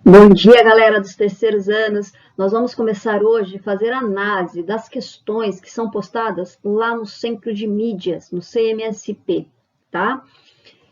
Bom dia, galera dos terceiros anos. Nós vamos começar hoje a fazer análise das questões que são postadas lá no Centro de Mídias, no CMSP, tá?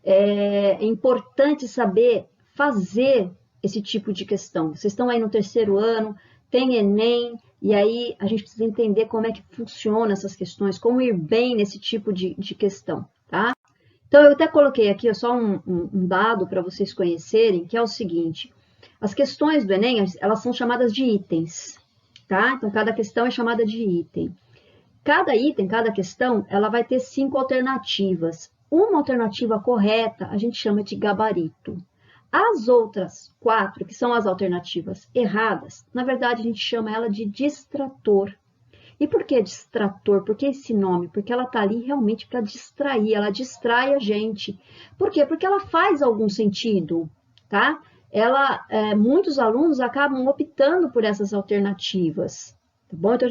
É importante saber fazer esse tipo de questão. Vocês estão aí no terceiro ano, tem Enem, e aí a gente precisa entender como é que funciona essas questões, como ir bem nesse tipo de questão, tá? Então, eu até coloquei aqui só um dado para vocês conhecerem, que é o seguinte: as questões do Enem, elas são chamadas de itens, tá? Então, cada questão é chamada de item. Cada item, cada questão, ela vai ter 5 alternativas. Uma alternativa correta, a gente chama de gabarito. As outras 4, que são as alternativas erradas, na verdade, a gente chama ela de distrator. E por que distrator? Por que esse nome? Porque ela está ali realmente para distrair, ela distrai a gente. Por quê? Porque ela faz algum sentido, tá? Muitos alunos acabam optando por essas alternativas, tá bom? Então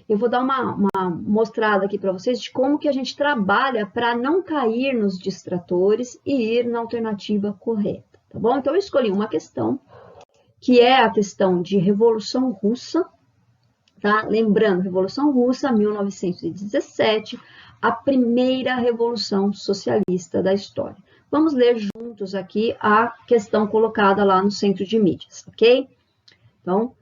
eu vou dar uma mostrada aqui para vocês de como que a gente trabalha para não cair nos distratores e ir na alternativa correta, tá bom? Então eu escolhi uma questão, que é a questão de Revolução Russa, tá? Lembrando, Revolução Russa, 1917, a primeira revolução socialista da história. Vamos ler juntos aqui a questão colocada lá no Centro de Mídias, ok? Então,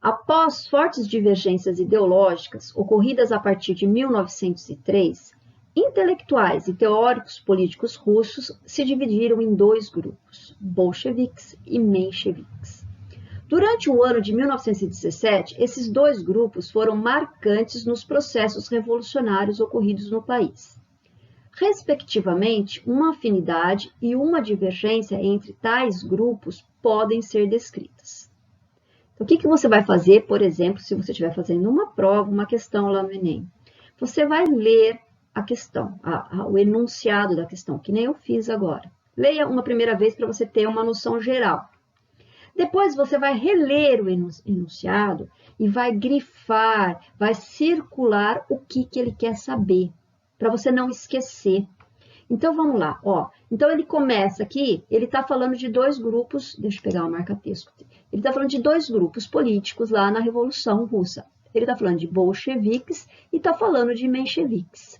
após fortes divergências ideológicas ocorridas a partir de 1903, intelectuais e teóricos políticos russos se dividiram em 2 grupos, bolcheviques e mencheviques. Durante o ano de 1917, esses 2 grupos foram marcantes nos processos revolucionários ocorridos no país. Respectivamente, uma afinidade e uma divergência entre tais grupos podem ser descritas. Então, o que você vai fazer, por exemplo, se você estiver fazendo uma prova, uma questão lá no Enem? Você vai ler a questão, o enunciado da questão, que nem eu fiz agora. Leia uma primeira vez para você ter uma noção geral. Depois você vai reler o enunciado e vai grifar, vai circular o que ele quer saber, para você não esquecer. Então vamos lá, ó. Então ele começa aqui, ele está falando de 2 grupos, deixa eu pegar o marca-texto. Ele está falando de 2 grupos políticos lá na Revolução Russa. Ele está falando de bolcheviques e está falando de mencheviques,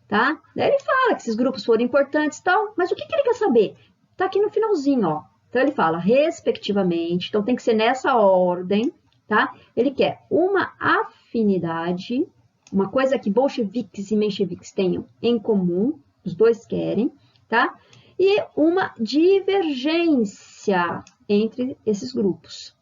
tá? Daí ele fala que esses grupos foram importantes e tal, mas o que ele quer saber? Está aqui no finalzinho, ó. Então, ele fala, respectivamente, então tem que ser nessa ordem, tá? Ele quer uma afinidade, uma coisa que bolcheviques e mencheviques tenham em comum, os 2 querem, tá? E uma divergência entre esses grupos.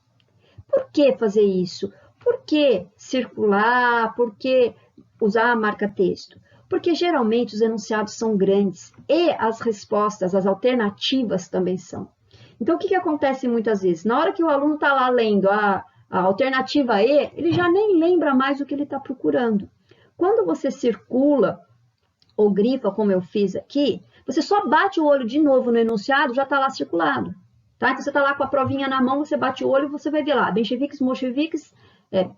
Por que fazer isso? Por que circular? Por que usar a marca-texto? Porque geralmente os enunciados são grandes e as respostas, as alternativas também são. Então, o que acontece muitas vezes? Na hora que o aluno está lá lendo a alternativa E, ele já nem lembra mais o que ele está procurando. Quando você circula ou grifa, como eu fiz aqui, você só bate o olho de novo no enunciado, já está lá circulado. Tá? Então, você está lá com a provinha na mão, você bate o olho e você vai ver lá,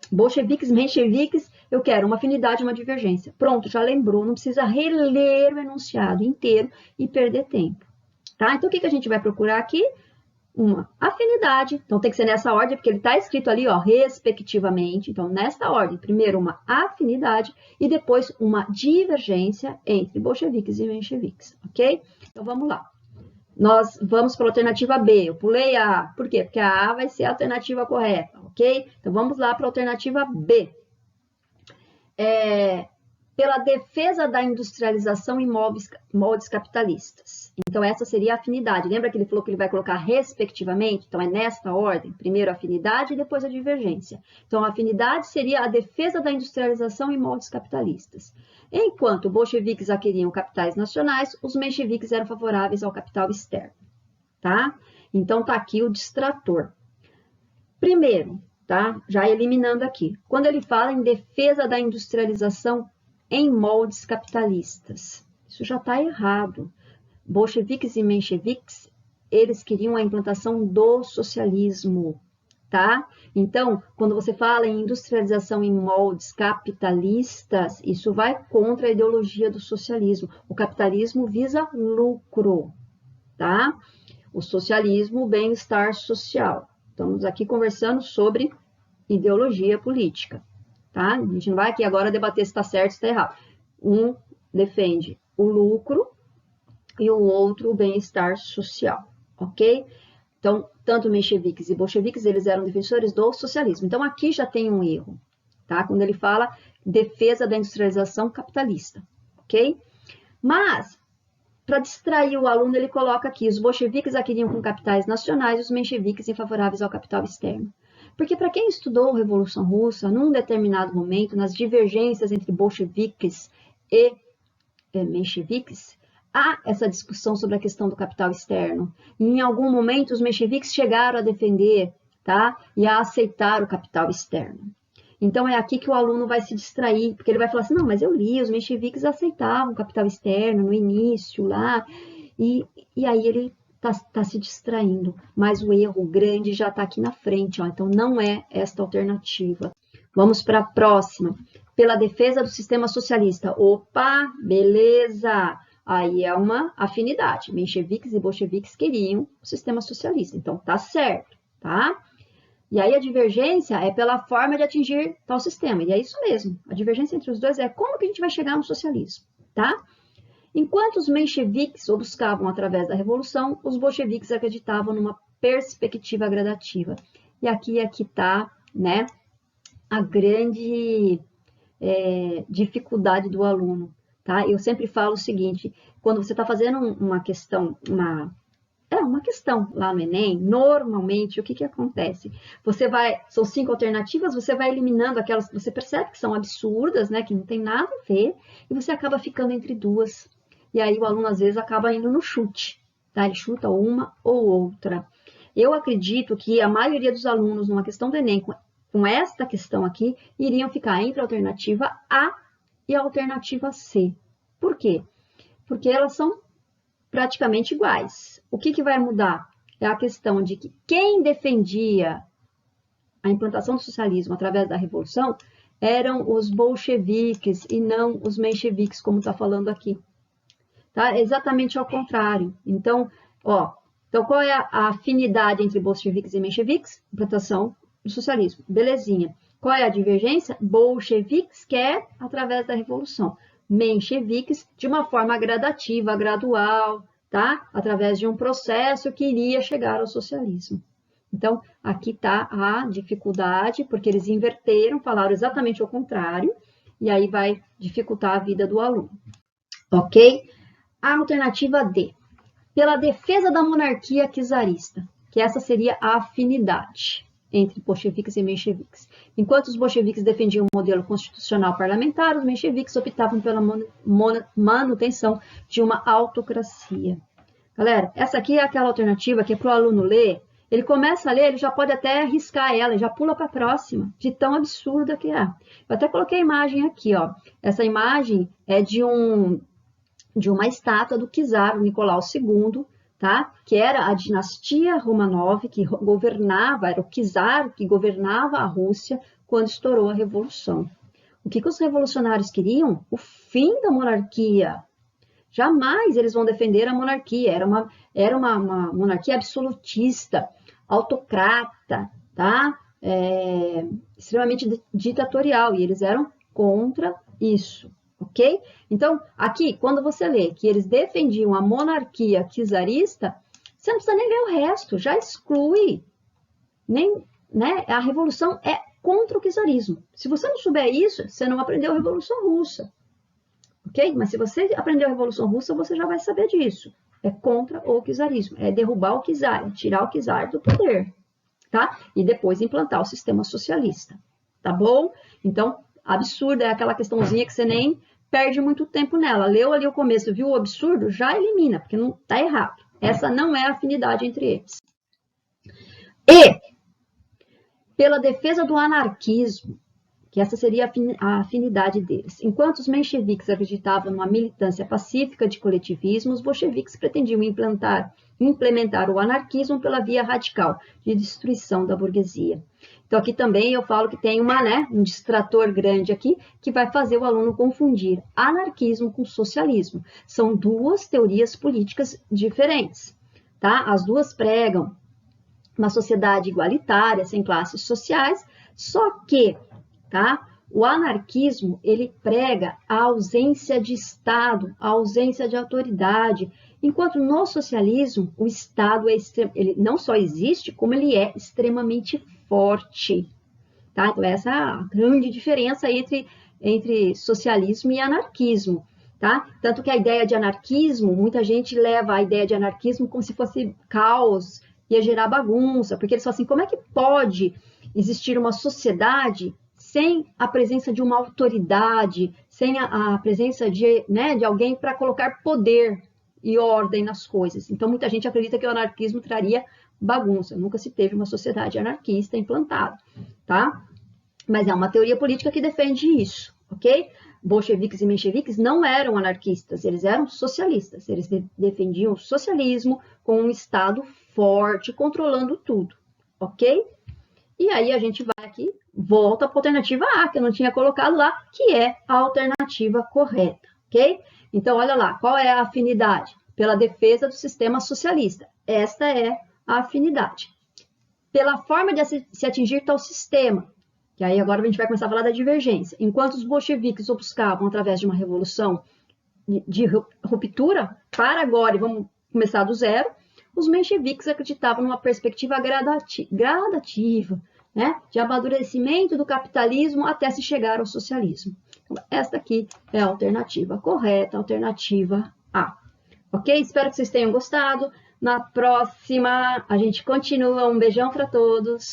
bolcheviques, mencheviques, eu quero uma afinidade, uma divergência. Pronto, já lembrou, não precisa reler o enunciado inteiro e perder tempo. Tá? Então, o que a gente vai procurar aqui? Uma afinidade, então tem que ser nessa ordem, porque ele está escrito ali, ó, respectivamente. Então, nessa ordem, primeiro uma afinidade e depois uma divergência entre bolcheviques e mencheviques, ok? Então, vamos lá. Nós vamos para a alternativa B. Eu pulei a A. Por quê? Porque a A vai ser a alternativa correta, ok? Então, vamos lá para a alternativa B. Pela defesa da industrialização em moldes capitalistas. Então, essa seria a afinidade. Lembra que ele falou que ele vai colocar respectivamente? Então, é nesta ordem. Primeiro a afinidade e depois a divergência. Então, a afinidade seria a defesa da industrialização em moldes capitalistas. Enquanto bolcheviques queriam capitais nacionais, os mencheviques eram favoráveis ao capital externo. Tá? Então, tá aqui o distrator. Primeiro, tá? Já eliminando aqui. Quando ele fala em defesa da industrialização em moldes capitalistas. Isso já está errado. Bolcheviques e mencheviques, eles queriam a implantação do socialismo, tá? Então, quando você fala em industrialização em moldes capitalistas, isso vai contra a ideologia do socialismo. O capitalismo visa lucro, tá? o socialismo, o bem-estar social. Estamos aqui conversando sobre ideologia política, tá? A gente não vai aqui agora debater se está certo ou se está errado. Um defende o lucro e o outro o bem-estar social, ok? Então, tanto mencheviques e bolcheviques, eles eram defensores do socialismo. Então, aqui já tem um erro, tá? Quando ele fala defesa da industrialização capitalista, ok? Mas, para distrair o aluno, ele coloca aqui, os bolcheviques queriam com capitais nacionais, os mencheviques favoráveis ao capital externo. Porque para quem estudou a Revolução Russa, num determinado momento, nas divergências entre bolcheviques e mencheviques, há essa discussão sobre a questão do capital externo. E em algum momento, os mencheviques chegaram a defender, tá? E a aceitar o capital externo. Então, é aqui que o aluno vai se distrair, porque ele vai falar assim, não, mas eu li, os mencheviques aceitavam o capital externo no início lá, e aí ele está se distraindo. Mas o erro grande já está aqui na frente, ó, então não é esta alternativa. Vamos para a próxima. Pela defesa do sistema socialista. Opa, beleza! Aí é uma afinidade. Mencheviques e bolcheviques queriam o sistema socialista, então tá certo, tá? E aí a divergência é pela forma de atingir tal sistema. E é isso mesmo. A divergência entre os dois é como que a gente vai chegar no socialismo, tá? Enquanto os mencheviques o buscavam através da revolução, os bolcheviques acreditavam numa perspectiva gradativa. E aqui é que está, né, a grande dificuldade do aluno, tá? Eu sempre falo o seguinte, quando você está fazendo uma questão, uma questão lá no Enem, normalmente, o que acontece? São 5 alternativas, você vai eliminando aquelas que você percebe que são absurdas, né, que não tem nada a ver, e você acaba ficando entre 2. E aí o aluno, às vezes, acaba indo no chute, tá? Ele chuta uma ou outra. Eu acredito que a maioria dos alunos, numa questão do Enem, com esta questão aqui, iriam ficar entre a alternativa A e a alternativa C. Por quê? Porque elas são praticamente iguais. O que vai mudar? É a questão de que quem defendia a implantação do socialismo através da revolução eram os bolcheviques e não os mencheviques, como está falando aqui. Tá? Exatamente ao contrário. Então, qual é a afinidade entre bolcheviques e mencheviques? Implantação do socialismo. Belezinha. Qual é a divergência? Bolcheviques quer através da revolução. Mencheviques de uma forma gradativa, gradual, tá? Através de um processo que iria chegar ao socialismo. Então, aqui está a dificuldade, porque eles inverteram, falaram exatamente o contrário, e aí vai dificultar a vida do aluno. Ok? A alternativa D. Pela defesa da monarquia czarista, que essa seria a afinidade entre bolcheviques e mencheviques. Enquanto os bolcheviques defendiam um modelo constitucional parlamentar, os mencheviques optavam pela manutenção de uma autocracia. Galera, essa aqui é aquela alternativa que é para o aluno ler, ele começa a ler, ele já pode até riscar ela, já pula para a próxima, de tão absurda que é. Eu até coloquei a imagem aqui, ó. Essa imagem é de uma estátua do czar Nicolau II, tá? Que era a dinastia Romanov, que governava, era o czar que governava a Rússia quando estourou a Revolução. O que os revolucionários queriam? O fim da monarquia. Jamais eles vão defender a monarquia. Era uma monarquia absolutista, autocrata, tá? Extremamente ditatorial, e eles eram contra isso. Ok? Então, aqui, quando você lê que eles defendiam a monarquia czarista, você não precisa nem ler o resto, já exclui. Né? A revolução é contra o czarismo. Se você não souber isso, você não aprendeu a Revolução Russa. Ok? Mas se você aprendeu a Revolução Russa, você já vai saber disso. É contra o czarismo, é derrubar o czar, é tirar o czar do poder, tá? E depois implantar o sistema socialista, tá bom? Então, absurdo é aquela questãozinha que você nem perde muito tempo nela. Leu ali o começo, viu o absurdo, já elimina, porque não está errado. Essa não é a afinidade entre eles. E, pela defesa do anarquismo, que essa seria a afinidade deles. Enquanto os mencheviques acreditavam numa militância pacífica de coletivismo, os bolcheviques pretendiam implementar o anarquismo pela via radical de destruição da burguesia. Então, aqui também eu falo que tem um distrator grande aqui que vai fazer o aluno confundir anarquismo com socialismo. São duas teorias políticas diferentes, tá? As duas pregam uma sociedade igualitária, sem classes sociais, só que, tá? O anarquismo, ele prega a ausência de Estado, a ausência de autoridade, enquanto no socialismo, o Estado ele não só existe, como ele é extremamente forte, tá? Então, essa é a grande diferença entre socialismo e anarquismo, tá? Tanto que a ideia de anarquismo, muita gente leva a ideia de anarquismo como se fosse caos, ia gerar bagunça, porque eles falam assim, como é que pode existir uma sociedade sem a presença de uma autoridade, sem a presença de alguém para colocar poder e ordem nas coisas? Então, muita gente acredita que o anarquismo traria bagunça. Nunca se teve uma sociedade anarquista implantada, tá? Mas é uma teoria política que defende isso, ok? Bolcheviques e mencheviques não eram anarquistas, eles eram socialistas. Eles defendiam o socialismo com um Estado forte, controlando tudo, ok? E aí a gente vai aqui, volta para a alternativa A, que eu não tinha colocado lá, que é a alternativa correta, ok? Então, olha lá, qual é a afinidade? Pela defesa do sistema socialista. Esta é a afinidade. Pela forma de se atingir tal sistema, que aí agora a gente vai começar a falar da divergência. Enquanto os bolcheviques buscavam, através de uma revolução de ruptura, para agora, e vamos começar do zero, os mencheviques acreditavam numa perspectiva gradativa, né, de amadurecimento do capitalismo até se chegar ao socialismo. Então, esta aqui é a alternativa correta, a alternativa A. Ok? Espero que vocês tenham gostado. Na próxima, a gente continua. Um beijão para todos.